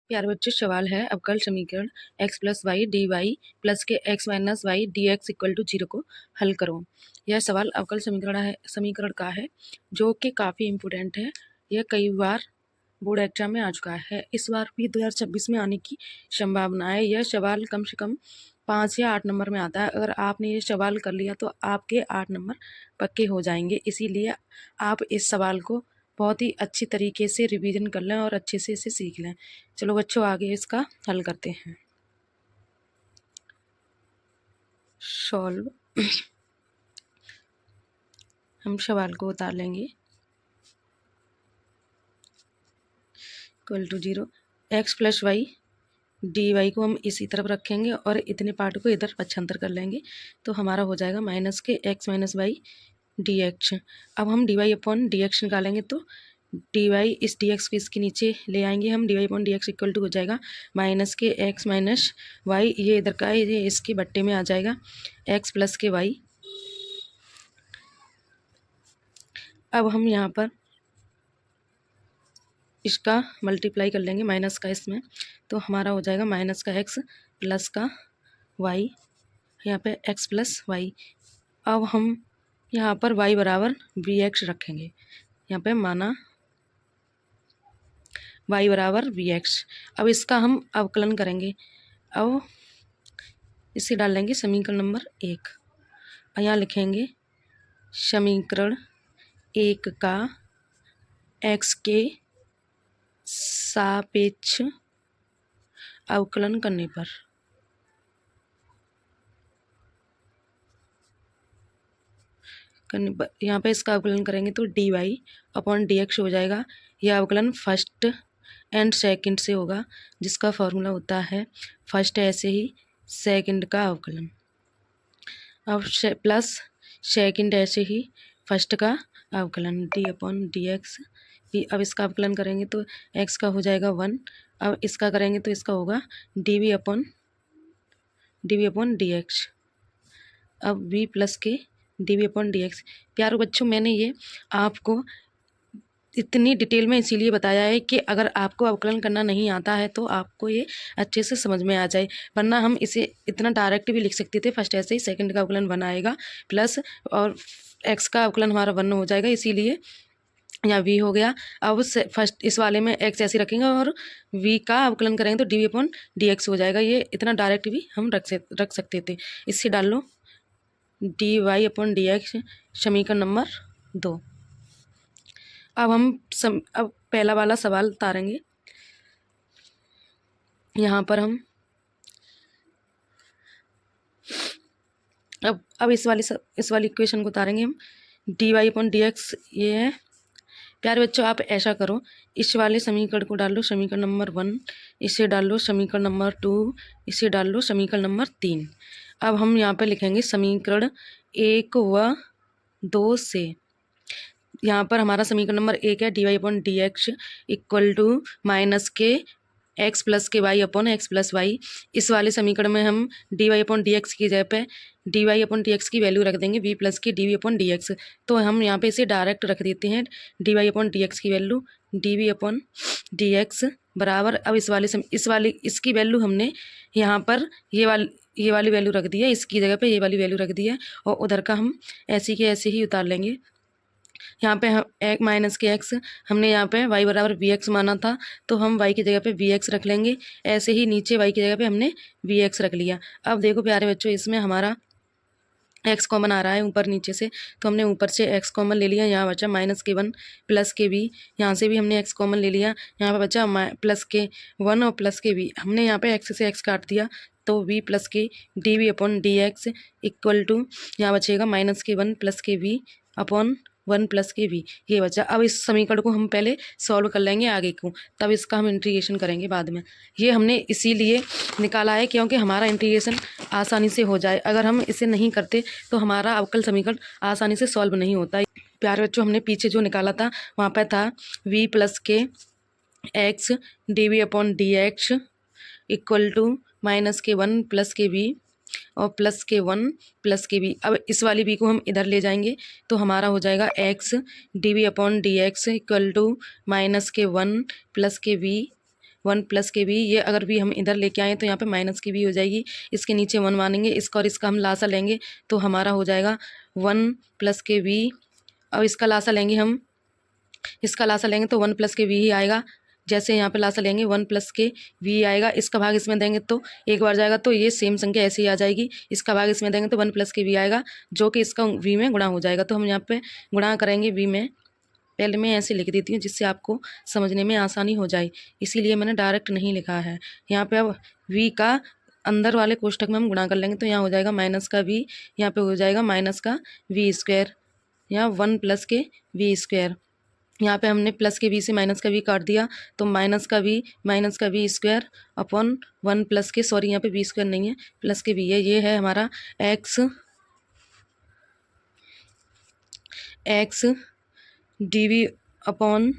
प्यारे बच्चों, सवाल है अवकल समीकरण x plus y d y plus के x minus y d x equal to 0 को हल करो। यह सवाल अवकल समीकरण का है जो कि काफ़ी इम्पोर्टेंट है। यह कई बार बोर्ड एग्जाम में आ चुका है, इस बार भी 2026 में आने की संभावना है। यह सवाल कम से कम 5 या 8 नंबर में आता है। अगर आपने ये सवाल कर लिया तो आपके 8 नंबर पक्के हो जाएंगे। इसीलिए आप इस सवाल को बहुत ही अच्छी तरीके से रिवीजन कर लें और अच्छे से इसे सीख लें। चलो बच्चों, आगे इसका हल करते हैं। सॉल्व हम सवाल को उतार लेंगे equal to 0 x plus y d y को हम इसी तरफ रखेंगे और इतने पार्ट को इधर पक्षांतर कर लेंगे तो हमारा हो जाएगा माइनस के x minus y d x. अब हम d y upon d x निकालेंगे तो डी वाई इस डी एक्स को इसके नीचे ले आएंगे हम। D y upon d x equal to हो जाएगा माइनस के एक्स माइनस वाई, ये इधर का है, ये इसके बट्टे में आ जाएगा एक्स प्लस के वाई। अब हम यहाँ पर इसका मल्टीप्लाई कर लेंगे माइनस का इसमें, तो हमारा हो जाएगा माइनस का एक्स प्लस का वाई, यहाँ पे एक्स प्लस वाई। अब हम यहाँ पर y बराबर वी एक्स रखेंगे, यहाँ पे माना y बराबर वी एक्स। अब इसका हम अवकलन करेंगे। अब इसे डाल लेंगे समीकरण नंबर 1 और यहाँ लिखेंगे समीकरण 1 का x के सापेक्ष अवकलन करने पर यहाँ पे इसका अवकलन करेंगे तो d y upon d x हो जाएगा। यह अवकलन फर्स्ट एंड सेकंड से होगा, जिसका फॉर्मूला होता है फर्स्ट ऐसे ही सेकंड का अवकलन, अब प्लस सेकंड ऐसे ही फर्स्ट का अवकलन डी अपॉन डी एक्स। अब इसका अवकलन करेंगे तो एक्स का हो जाएगा 1। अब इसका करेंगे तो इसका होगा d v upon d x. अब वी प्लस के d v upon d x. प्यारे बच्चों, मैंने ये आपको इतनी डिटेल में इसीलिए बताया है कि अगर आपको अवकलन करना नहीं आता है तो आपको ये अच्छे से समझ में आ जाए, वरना हम इसे इतना डायरेक्ट भी लिख सकते थे। फर्स्ट ऐसे ही सेकंड का अवकलन 1 आएगा प्लस और एक्स का अवकलन हमारा 1 हो जाएगा, इसीलिए यहाँ वी हो गया। अब फर्स्ट इस वाले में एक्स ऐसे रखेंगे और वी का अवकलन करेंगे तो d v upon d x हो जाएगा। ये इतना डायरेक्ट भी हम रख सकते थे। इससे डाल लो d y upon d x समीकरण नंबर 2। अब हम अब पहला वाला सवाल उतारेंगे। यहाँ पर हम अब इस वाली इक्वेशन को उतारेंगे हम। D y upon d x ये है। प्यारे बच्चों, आप ऐसा करो, इस वाले समीकरण को डाल लो समीकरण नंबर 1, इसे डाल लो समीकरण नंबर 2, इसे डाल लो समीकरण नंबर 3। अब हम यहाँ पे लिखेंगे समीकरण 1 व 2 से। यहाँ पर हमारा समीकरण नंबर 1 है d y upon d x equal to minus के एक्स प्लस के y upon x plus y. इस वाले समीकरण में हम d y upon d x की जगह पे d y upon d x की वैल्यू रख देंगे वी प्लस की d v upon d x. तो हम यहाँ पे इसे डायरेक्ट रख देते हैं d y upon d x की value d v upon d x बराबर। अब इसकी वैल्यू हमने यहाँ पर ये वाली वैल्यू रख दी है, इसकी जगह पे ये वाली वैल्यू रख दी है और उधर का हम ऐसे के ऐसे ही उतार लेंगे। यहाँ पे हम एक माइनस के एक्स हमने यहाँ पे y बराबर वी एक्स माना था, तो हम y की जगह पे वी एक्स रख लेंगे। ऐसे ही नीचे y की जगह पे हमने वी एक्स रख लिया। अब देखो प्यारे बच्चों, इसमें हमारा x कॉमन आ रहा है ऊपर नीचे से, तो हमने ऊपर से x कॉमन ले लिया। यहाँ बचा माइनस के 1 प्लस के v, यहाँ से भी हमने x कॉमन ले लिया। यहाँ पर बचा प्लस के 1 और प्लस के v। हमने यहाँ पे x से x काट दिया तो v प्लस के d v upon d x equal to यहाँ बचेगा माइनस के 1 प्लस के v अपॉन 1 प्लस के v, ये बचा। अब इस समीकरण को हम पहले सॉल्व कर लेंगे आगे को, तब इसका हम इंटीग्रेशन करेंगे बाद में। ये हमने इसीलिए निकाला है क्योंकि हमारा इंटीग्रेशन आसानी से हो जाए। अगर हम इसे नहीं करते तो हमारा अवकल समीकरण आसानी से सॉल्व नहीं होता। प्यारे बच्चों, हमने पीछे जो निकाला था वहाँ पर था v प्लस के x d v upon d x equal to minus के 1 प्लस के v और प्लस के 1 प्लस के v। अब इस वाली v को हम इधर ले जाएंगे तो हमारा हो जाएगा x d v upon d x equal to minus के 1 प्लस के v 1 प्लस के वी, ये अगर वी हम इधर लेके आए तो यहाँ पे माइनस की वी हो जाएगी, इसके नीचे 1 मानेंगे, इसका और इसका हम लासा लेंगे तो हमारा हो जाएगा 1 प्लस के वी। अब इसका लासा लेंगे हम, इसका लासा लेंगे तो 1 प्लस के वी ही आएगा। जैसे यहाँ पे लासा लेंगे 1 प्लस के वी आएगा, इसका भाग इसमें देंगे तो एक बार जाएगा, तो ये सेम संख्या ऐसे ही आ जाएगी। इसका भाग इसमें देंगे तो 1 प्लस के वी आएगा, जो कि इसका वी में गुणा हो जाएगा। तो हम यहाँ पे गुणा करेंगे वी में। पहले मैं ऐसे लिख देती हूँ जिससे आपको समझने में आसानी हो जाए, इसीलिए मैंने डायरेक्ट नहीं लिखा है यहाँ पे। अब वी का अंदर वाले कोष्ठक में हम गुणा कर लेंगे तो यहाँ हो जाएगा माइनस का वी, यहाँ पे हो जाएगा माइनस का वी स्क्वायर, यहाँ 1 प्लस के वी स्क्वायर। यहाँ पे हमने प्लस के वी से माइनस का वी काट दिया तो माइनस का वी स्क्वायर अपॉन 1 प्लस के, सॉरी यहाँ पे वी स्क्वायर नहीं है, प्लस के वी है, ये है हमारा x d v upon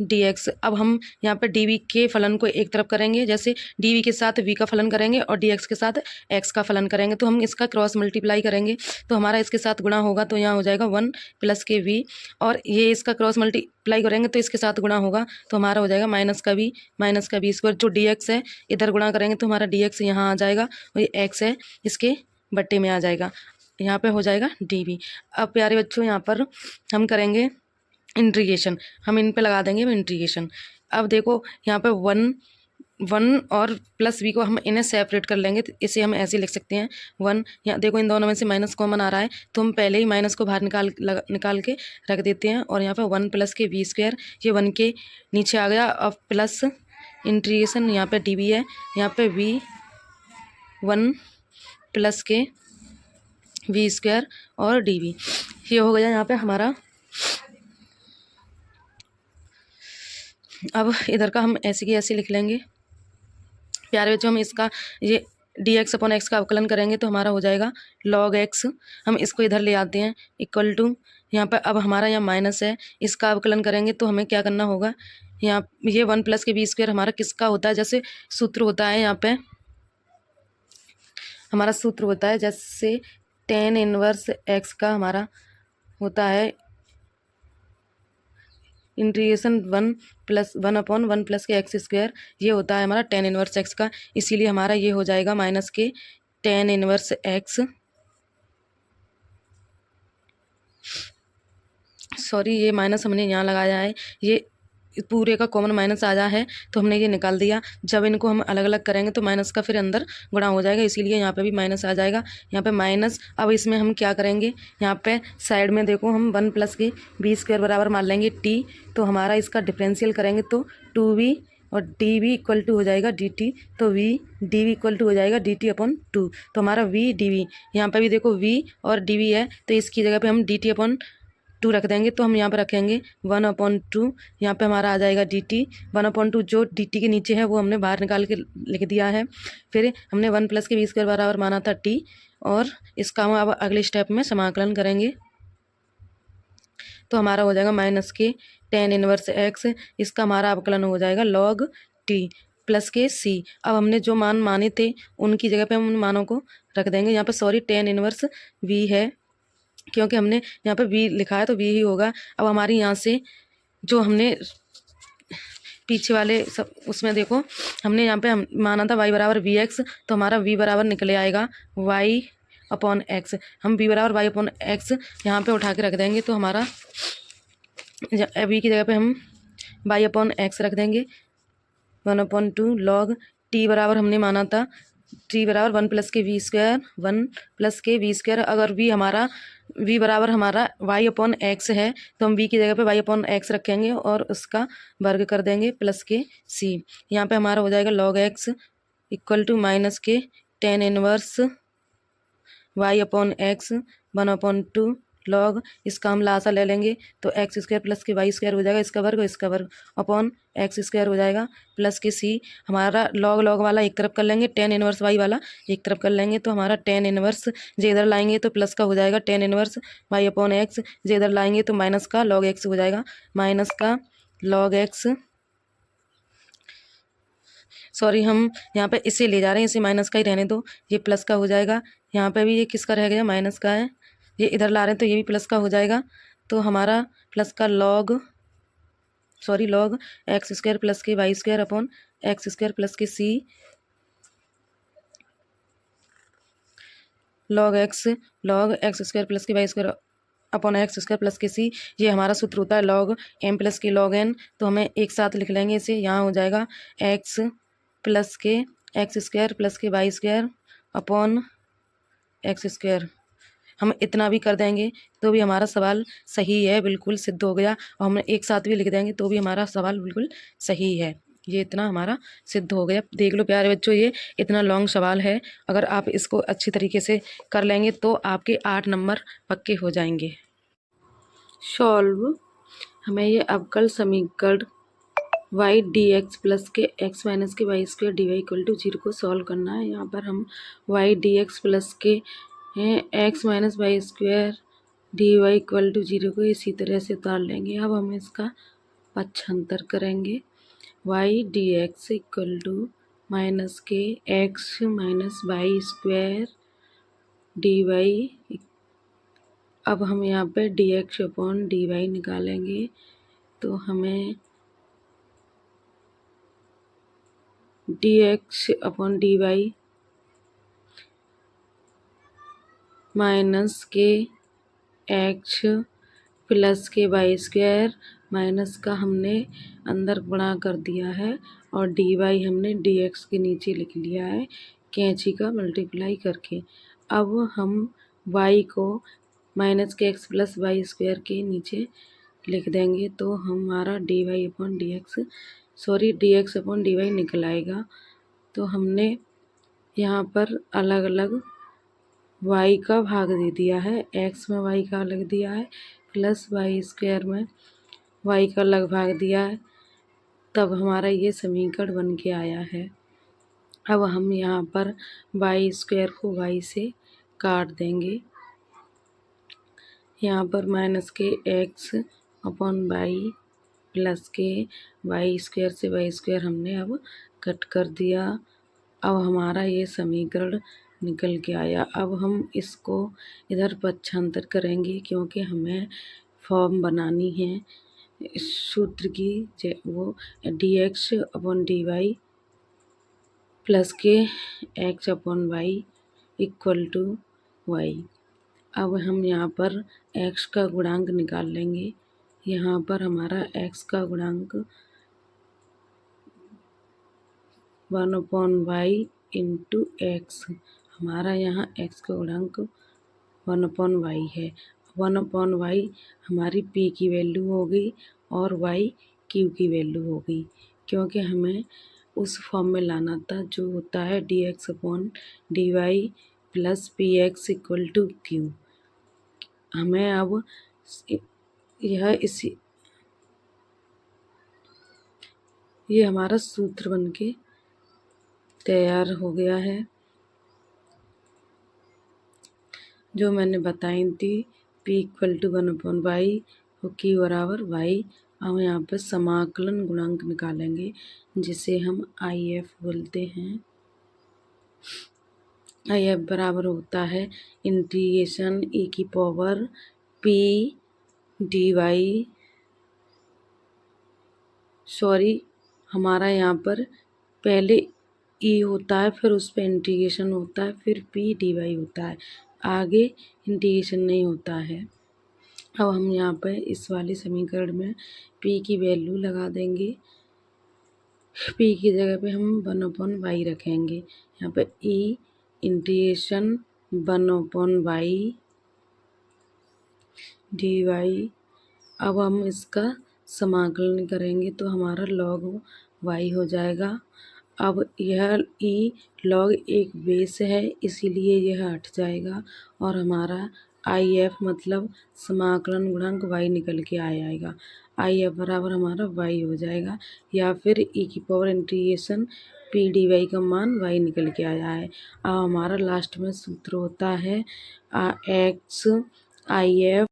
d x. अब हम यहाँ पर डी वी के फलन को एक तरफ करेंगे, जैसे डी वी के साथ वी का फलन करेंगे और डी एक्स के साथ एक्स का फलन करेंगे, तो हम इसका क्रॉस मल्टीप्लाई करेंगे तो हमारा इसके साथ गुणा होगा, तो यहाँ हो जाएगा 1 प्लस के वी, और ये इसका क्रॉस मल्टीप्लाई करेंगे तो इसके साथ गुणा होगा तो हमारा हो जाएगा माइनस का वी स्क्वायर। जो डी एक्स है इधर गुणा करेंगे तो हमारा डी एक्स यहाँ आ जाएगा, और ये एक्स है इसके बट्टे में आ जाएगा, यहाँ पे हो जाएगा डी वी। अब प्यारे बच्चों यहाँ पर हम करेंगे इंटीग्रेशन, हम इन पे लगा देंगे इंटीग्रेशन। अब देखो यहाँ पे 1 और प्लस वी को हम इन्हें सेपरेट कर लेंगे, तो इसे हम ऐसे लिख सकते हैं 1, यहाँ देखो इन दोनों में से माइनस कॉमन आ रहा है तो हम पहले ही माइनस को बाहर निकाल के रख देते हैं, और यहाँ पे 1 प्लस के वी स्क्वायर, ये 1 के नीचे आ गया। अब प्लस इंटीग्रेशन यहाँ पे डी वी है, यहाँ पे वी 1 प्लस के वी स्क्वायर और डी वी, ये हो गया यहाँ पे हमारा। अब इधर का हम ऐसे की ऐसे लिख लेंगे प्यारे बच्चों। हम इसका ये डी एक्स अपॉन एक्स का अवकलन करेंगे तो हमारा हो जाएगा लॉग एक्स, हम इसको इधर ले आते हैं इक्वल टू, यहाँ पर अब हमारा यहाँ माइनस है, इसका अवकलन करेंगे तो हमें क्या करना होगा, यहाँ ये 1 प्लस के वी स्क्वायर हमारा किसका होता है, जैसे सूत्र होता है यहाँ पे हमारा सूत्र होता है, जैसे tan इनवर्स एक्स का हमारा होता है इंटीग्रेशन 1 अपॉन 1 प्लस के एक्स स्क्वायर, ये होता है हमारा tan इनवर्स एक्स का, इसीलिए हमारा ये हो जाएगा माइनस के tan इनवर्स एक्स, सॉरी ये माइनस हमने यहाँ लगाया है, ये पूरे का कॉमन माइनस आ जा है तो हमने ये निकाल दिया। जब इनको हम अलग अलग करेंगे तो माइनस का फिर अंदर गुणा हो जाएगा, इसीलिए यहाँ पे भी माइनस आ जाएगा, यहाँ पे माइनस। अब इसमें हम क्या करेंगे, यहाँ पे साइड में देखो हम 1 प्लस की वी स्क्वायर बराबर मान लेंगे टी, तो हमारा इसका डिफरेंशियल करेंगे तो 2v और डी वी इक्वल टू हो जाएगा डी टी, तो v d v equal to हो जाएगा डी टी अपॉन 2, तो हमारा वी डी वी, यहाँ पर भी देखो वी और डी वी है तो इसकी जगह पर हम डी टी अपॉन 2 रख देंगे, तो हम यहाँ पर रखेंगे 1/2, यहाँ पे हमारा आ जाएगा डी टी 1/2, जो डी टी के नीचे है वो हमने बाहर निकाल के लिख दिया है। फिर हमने 1 प्लस के वी स्क्वायर बराबर माना था टी, और इसका हम अब अगले स्टेप में समाकलन करेंगे तो हमारा हो जाएगा माइनस के tan इनवर्स एक्स, इसका हमारा अवकलन हो जाएगा log टी प्लस के सी। अब हमने जो मान माने थे उनकी जगह पे हम उन मानों को रख देंगे, यहाँ पे सॉरी tan इनवर्स वी है क्योंकि हमने यहाँ पे वी लिखा है तो वी ही होगा। अब हमारी यहाँ से जो हमने पीछे वाले सब उसमें देखो हमने यहाँ पे हम माना था y बराबर वी एक्स, तो हमारा v बराबर निकले आएगा y अपॉन एक्स। हम v बराबर y अपॉन एक्स यहाँ पे उठा के रख देंगे तो हमारा v की जगह पे हम y अपॉन एक्स रख देंगे 1/2 log t बराबर हमने माना था t बराबर 1 प्लस के वी स्क्वायर 1 प्लस के वी स्क्वायर। अगर v बराबर हमारा y अपॉन एक्स है तो हम v की जगह पे y अपॉन एक्स रखेंगे और उसका वर्ग कर देंगे प्लस के c। यहाँ पे हमारा हो जाएगा log x equal to minus के tan inverse y upon x 1/2 log, इसका हम लासा ले लेंगे तो एक्स स्क्वायर प्लस के वाई स्क्वायर हो जाएगा, इसका वर्ग अपॉन एक्स स्क्वायर हो जाएगा प्लस के सी। हमारा लॉग वाला एक तरफ कर लेंगे, tan इनवर्स वाई वाला एक तरफ कर लेंगे, तो हमारा tan इनवर्स जे इधर लाएंगे तो प्लस का हो जाएगा tan inverse y upon x, जे इधर लाएंगे तो माइनस का log एक्स हो जाएगा, माइनस का log एक्स, सॉरी हम यहाँ पे इसे ले जा रहे हैं, इसे माइनस का ही रहने दो, ये प्लस का हो जाएगा। यहाँ पे भी ये किसका रह गया, माइनस का है, ये इधर ला रहे हैं तो ये भी प्लस का हो जाएगा, तो हमारा प्लस का log sorry log x square plus के y square upon x square plus k c log x square plus के y square upon x square plus k c. ये हमारा सूत्र होता है log m plus k log n. तो हमें एक साथ लिख लेंगे इसे। यहाँ हो जाएगा एक्स प्लस के एक्स स्क्वायर प्लस के y square upon x square. हम इतना भी कर देंगे तो भी हमारा सवाल सही है, बिल्कुल सिद्ध हो गया। और हम एक साथ भी लिख देंगे तो भी हमारा सवाल बिल्कुल सही है। ये इतना हमारा सिद्ध हो गया। देख लो प्यारे बच्चों, ये इतना लॉन्ग सवाल है। अगर आप इसको अच्छी तरीके से कर लेंगे तो आपके 8 नंबर पक्के हो जाएंगे। सॉल्व, हमें ये अवकल समीकरण वाई डी एक्स प्लस के एक्स माइनस के y square d y equal to 0 को सॉल्व करना है। यहाँ पर हम वाई डी एक्स प्लस के x minus y square d y equal to 0 को इसी तरह से उतार लेंगे। अब हम इसका पक्षांतर करेंगे। Y d x equal to minus के x minus y square d y. अब हम यहाँ पे d x upon d y निकालेंगे तो हमें d x upon d y minus के एक्स प्लस के वाई स्क्वायर माइनस का हमने अंदर गुणा कर दिया है और डी वाई हमने डी एक्स के नीचे लिख लिया है कैंची का मल्टीप्लाई करके। अब हम वाई को माइनस के एक्स प्लस वाई स्क्वायर के नीचे लिख देंगे तो हमारा d y upon d x upon d y निकल आएगा। तो हमने यहाँ पर अलग अलग वाई का भाग दे दिया है, एक्स में वाई का अलग दिया है प्लस वाई स्क्वायर में वाई का अलग भाग दिया है। तब हमारा ये समीकरण बन के आया है। अब हम यहाँ पर वाई स्क्वायर को वाई से काट देंगे। यहाँ पर माइनस के एक्स अपॉन वाई प्लस के वाई स्क्वायर से वाई स्क्वायर हमने अब कट कर दिया। अब हमारा ये समीकरण निकल के आया। अब हम इसको इधर पक्षांतर करेंगे क्योंकि हमें फॉर्म बनानी है इस सूत्र की। वो d x upon d y plus के x upon y equal to y. अब हम यहाँ पर एक्स का गुणांक निकाल लेंगे। यहाँ पर हमारा एक्स का गुणांक 1/y इंटू एक्स। हमारा यहाँ एक्स का गुणांक 1/y है। 1/y हमारी p की वैल्यू हो गई और y q की वैल्यू हो गई, क्योंकि हमें उस फॉर्म में लाना था जो होता है d x upon d y plus p x equal to q. हमें अब ये हमारा सूत्र बनके तैयार हो गया है जो मैंने बताई थी। P इक्वल टू 1/y और Q बराबर y। हम यहाँ पर समाकलन गुणांक निकालेंगे जिसे हम IF बोलते हैं। IF बराबर होता है इंटीग्रेशन e की power P d y. Sorry, हमारा यहाँ पर पहले ई होता है फिर उस पर इंटीग्रेशन होता है फिर पी डी वाई होता है, आगे इंटीग्रेशन नहीं होता है। अब हम यहाँ पर इस वाले समीकरण में पी की वैल्यू लगा देंगे। पी की जगह पे हम 1/y रखेंगे। यहाँ पर ई इंटीग्रेशन 1/y डी वाई। अब हम इसका समाकलन करेंगे तो हमारा लॉग वाई हो जाएगा। अब यह ई लॉग एक बेस है इसीलिए यह हट जाएगा और हमारा आई एफ मतलब समाकलन गुणांक वाई निकल के आ जाएगा। आई एफ बराबर हमारा वाई हो जाएगा या फिर ई की power integration p d y का मान वाई निकल के आया है। अब हमारा लास्ट में सूत्र होता है एक्स आई एफ